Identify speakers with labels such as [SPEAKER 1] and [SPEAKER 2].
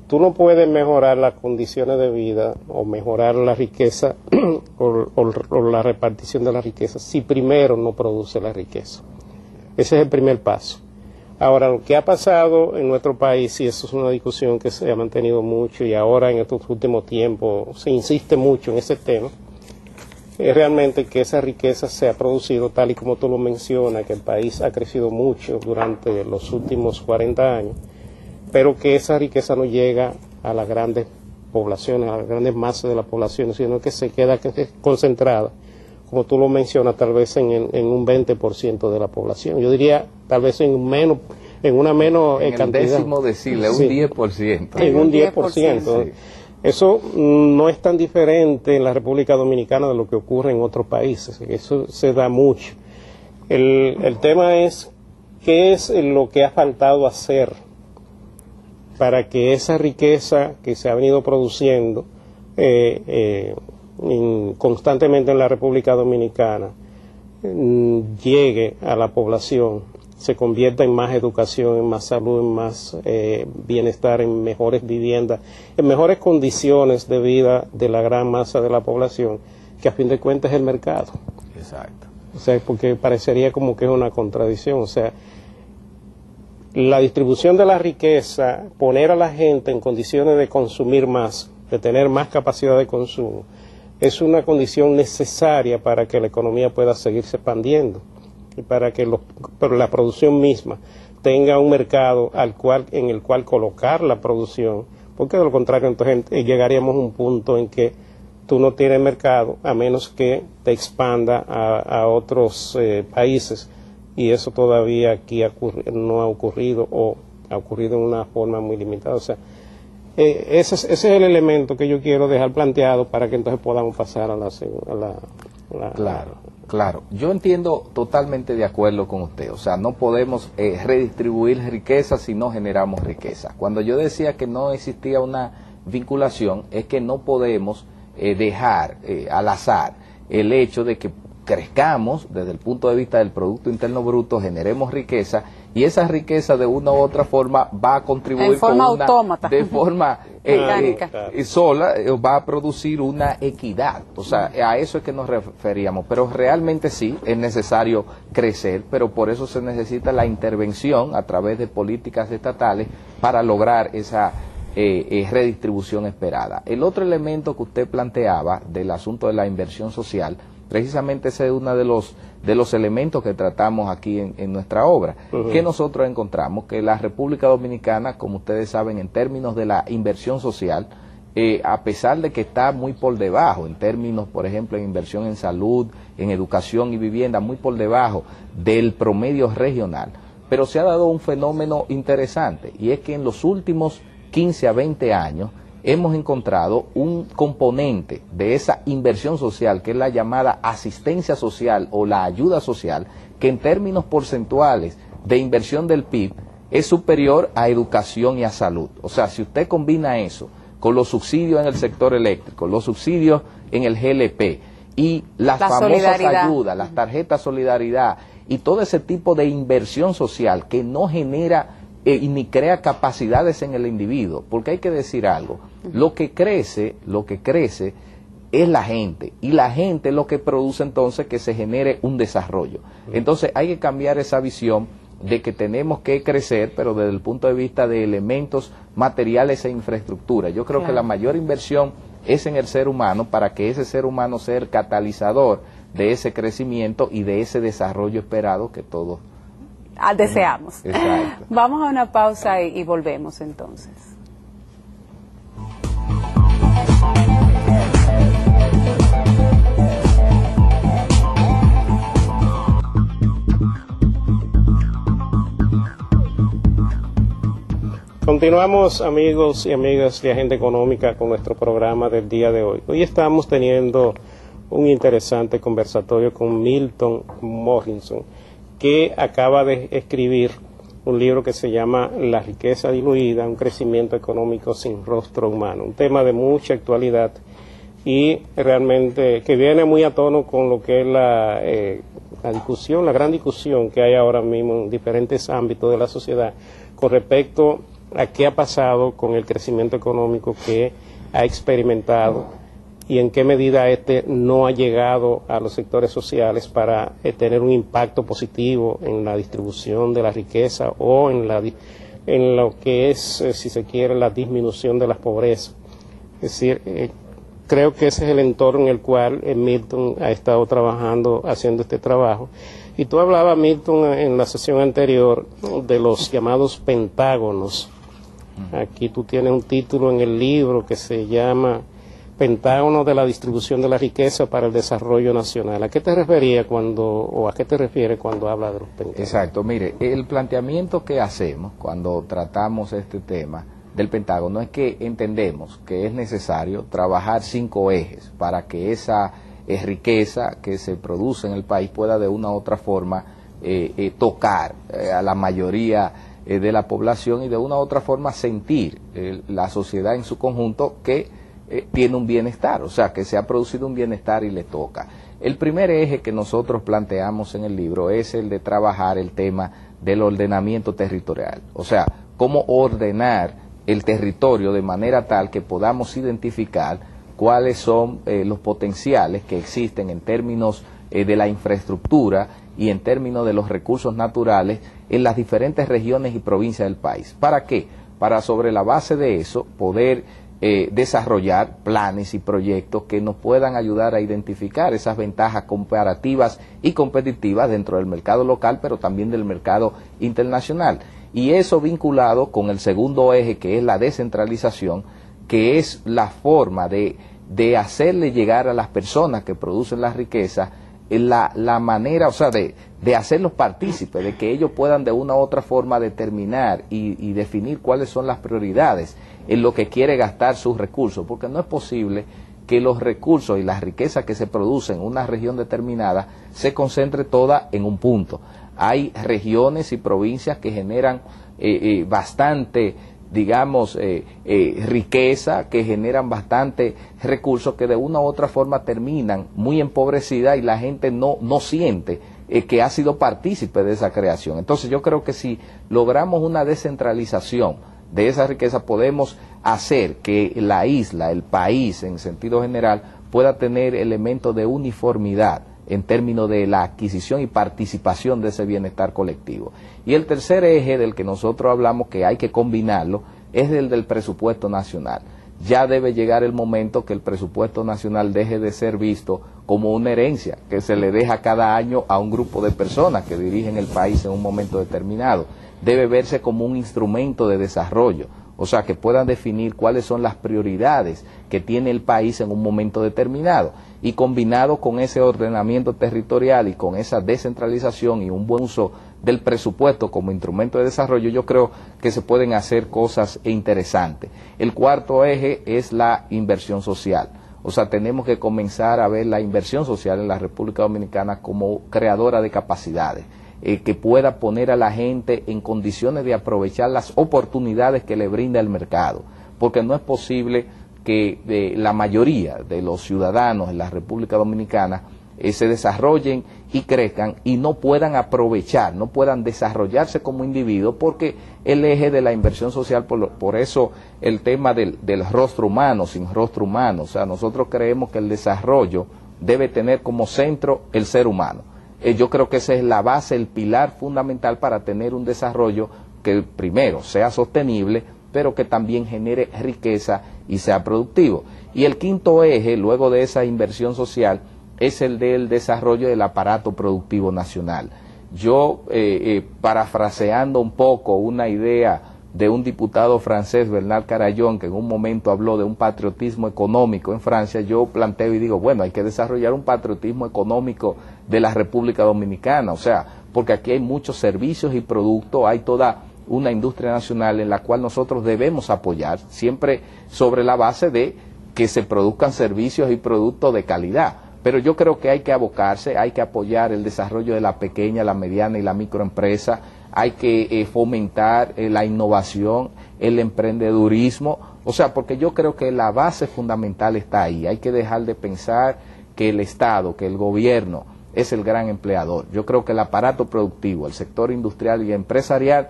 [SPEAKER 1] tú no puedes mejorar las condiciones de vida o mejorar la riqueza o la repartición de la riqueza si primero no produce la riqueza. Ese es el primer paso. Ahora, lo que ha pasado en nuestro país, y eso es una discusión que se ha mantenido mucho y ahora en estos últimos tiempos se insiste mucho en ese tema, es realmente que esa riqueza se ha producido tal y como tú lo mencionas, que el país ha crecido mucho durante los últimos 40 años, pero que esa riqueza no llega a las grandes poblaciones, a las grandes masas de la población, sino que se queda concentrada, como tú lo mencionas, tal vez en un 20% de la población. Yo diría tal vez en una menos
[SPEAKER 2] en
[SPEAKER 1] cantidad.
[SPEAKER 2] El décimo decirle,
[SPEAKER 1] sí,
[SPEAKER 2] un 10%.
[SPEAKER 1] En un 10%. Sí. Eso no es tan diferente en la República Dominicana de lo que ocurre en otros países. Eso se da mucho. El tema es, ¿qué es lo que ha faltado hacer para que esa riqueza que se ha venido produciendo constantemente en la República Dominicana llegue a la población, se convierta en más educación, en más salud, en más bienestar, en mejores viviendas, en mejores condiciones de vida de la gran masa de la población, que a fin de cuentas es el mercado?
[SPEAKER 2] Exacto.
[SPEAKER 1] O sea, porque parecería como que es una contradicción. O sea, la distribución de la riqueza, poner a la gente en condiciones de consumir más, de tener más capacidad de consumo, es una condición necesaria para que la economía pueda seguirse expandiendo y para que la producción misma tenga un mercado en el cual colocar la producción, porque de lo contrario entonces llegaríamos a un punto en que tú no tienes mercado a menos que te expanda a otros países, y eso todavía aquí no ha ocurrido o ha ocurrido en una forma muy limitada. O sea, ese es el elemento que yo quiero dejar planteado para que entonces podamos pasar a la
[SPEAKER 2] Claro, yo entiendo totalmente de acuerdo con usted. O sea, no podemos redistribuir riqueza si no generamos riqueza. Cuando yo decía que no existía una vinculación, es que no podemos dejar al azar el hecho de que crezcamos desde el punto de vista del Producto Interno Bruto, generemos riqueza, y esa riqueza de una u otra forma va a contribuir
[SPEAKER 3] de forma autómata,
[SPEAKER 2] de forma sola, va a producir una equidad. O sea, a eso es que nos referíamos. Pero realmente sí, es necesario crecer, pero por eso se necesita la intervención a través de políticas estatales para lograr esa redistribución esperada. El otro elemento que usted planteaba del asunto de la inversión social, precisamente ese es uno de los elementos que tratamos aquí en nuestra obra, que nosotros encontramos que la República Dominicana, como ustedes saben, en términos de la inversión social, a pesar de que está muy por debajo, en términos, por ejemplo, en inversión en salud, en educación y vivienda, muy por debajo del promedio regional, pero se ha dado un fenómeno interesante, y es que en los últimos 15 a 20 años, hemos encontrado un componente de esa inversión social, que es la llamada asistencia social o la ayuda social, que en términos porcentuales de inversión del PIB es superior a educación y a salud. O sea, si usted combina eso con los subsidios en el sector eléctrico, los subsidios en el GLP y las famosas ayudas, las tarjetas solidaridad y todo ese tipo de inversión social que no genera ni crea capacidades en el individuo, porque hay que decir algo, lo que crece es la gente, y la gente es lo que produce entonces que se genere un desarrollo. Entonces hay que cambiar esa visión de que tenemos que crecer, pero desde el punto de vista de elementos materiales e infraestructura. Yo creo que la mayor inversión es en el ser humano, para que ese ser humano sea el catalizador de ese crecimiento y de ese desarrollo esperado que todos
[SPEAKER 3] deseamos.
[SPEAKER 2] Exacto.
[SPEAKER 3] Vamos a una pausa y volvemos entonces.
[SPEAKER 1] Continuamos, amigos y amigas de Agenda Económica, con nuestro programa del día de hoy. Hoy estamos teniendo un interesante conversatorio con Milton Morrison, que acaba de escribir un libro que se llama La riqueza diluida, un crecimiento económico sin rostro humano, un tema de mucha actualidad y realmente que viene muy a tono con lo que es la discusión, la gran discusión que hay ahora mismo en diferentes ámbitos de la sociedad con respecto a qué ha pasado con el crecimiento económico que ha experimentado y en qué medida este no ha llegado a los sectores sociales para tener un impacto positivo en la distribución de la riqueza o en lo que es, si se quiere, la disminución de la pobreza. Es decir, creo que ese es el entorno en el cual Milton ha estado trabajando, haciendo este trabajo. Y tú hablabas, Milton, en la sesión anterior de los llamados pentágonos. Aquí tú tienes un título en el libro que se llama Pentágono de la distribución de la riqueza para el desarrollo nacional. ¿A qué te referías a qué te refieres cuando hablas de los pentágonos?
[SPEAKER 2] Exacto, mire, el planteamiento que hacemos cuando tratamos este tema del Pentágono es que entendemos que es necesario trabajar 5 ejes para que esa riqueza que se produce en el país pueda de una u otra forma tocar a la mayoría de la población y de una u otra forma sentir la sociedad en su conjunto que tiene un bienestar, o sea, que se ha producido un bienestar y le toca. El primer eje que nosotros planteamos en el libro es el de trabajar el tema del ordenamiento territorial, o sea, cómo ordenar el territorio de manera tal que podamos identificar cuáles son los potenciales que existen en términos de la infraestructura y en términos de los recursos naturales en las diferentes regiones y provincias del país. ¿Para qué? Para sobre la base de eso poder desarrollar planes y proyectos que nos puedan ayudar a identificar esas ventajas comparativas y competitivas dentro del mercado local, pero también del mercado internacional. Y eso vinculado con el segundo eje, que es la descentralización, que es la forma de hacerle llegar a las personas que producen la riqueza la manera, o sea, de hacerlos partícipes, de que ellos puedan de una u otra forma determinar y definir cuáles son las prioridades en lo que quiere gastar sus recursos, porque no es posible que los recursos y las riquezas que se producen en una región determinada se concentre toda en un punto. Hay regiones y provincias que generan bastante, digamos, riqueza, que generan bastante recursos que de una u otra forma terminan muy empobrecidas y la gente no siente que ha sido partícipe de esa creación. Entonces yo creo que si logramos una descentralización de esa riqueza podemos hacer que la isla, el país en sentido general, pueda tener elementos de uniformidad en términos de la adquisición y participación de ese bienestar colectivo. Y el tercer eje del que nosotros hablamos que hay que combinarlo es el del presupuesto nacional. Ya debe llegar el momento que el presupuesto nacional deje de ser visto como una herencia que se le deja cada año a un grupo de personas que dirigen el país en un momento determinado. Debe verse como un instrumento de desarrollo, o sea, que puedan definir cuáles son las prioridades que tiene el país en un momento determinado. Y combinado con ese ordenamiento territorial y con esa descentralización y un buen uso del presupuesto como instrumento de desarrollo, yo creo que se pueden hacer cosas interesantes. El cuarto eje es la inversión social. O sea, tenemos que comenzar a ver la inversión social en la República Dominicana como creadora de capacidades, que pueda poner a la gente en condiciones de aprovechar las oportunidades que le brinda el mercado, porque no es posible que la mayoría de los ciudadanos en la República Dominicana se desarrollen y crezcan y no puedan aprovechar, no puedan desarrollarse como individuos, porque el eje de la inversión social, por eso el tema del rostro humano, sin rostro humano, o sea, nosotros creemos que el desarrollo debe tener como centro el ser humano. Yo creo que esa es la base, el pilar fundamental para tener un desarrollo que primero sea sostenible, pero que también genere riqueza y sea productivo. Y el quinto eje, luego de esa inversión social, es el del desarrollo del aparato productivo nacional. Yo, parafraseando un poco una idea de un diputado francés, Bernard Carayon, que en un momento habló de un patriotismo económico en Francia, yo planteo y digo, bueno, hay que desarrollar un patriotismo económico de la República Dominicana, o sea, porque aquí hay muchos servicios y productos, hay toda una industria nacional en la cual nosotros debemos apoyar, siempre sobre la base de que se produzcan servicios y productos de calidad. Pero yo creo que hay que abocarse, hay que apoyar el desarrollo de la pequeña, la mediana y la microempresa, hay que fomentar la innovación, el emprendedurismo, o sea, porque yo creo que la base fundamental está ahí. Hay que dejar de pensar que el Estado, que el gobierno es el gran empleador. Yo creo que el aparato productivo, el sector industrial y empresarial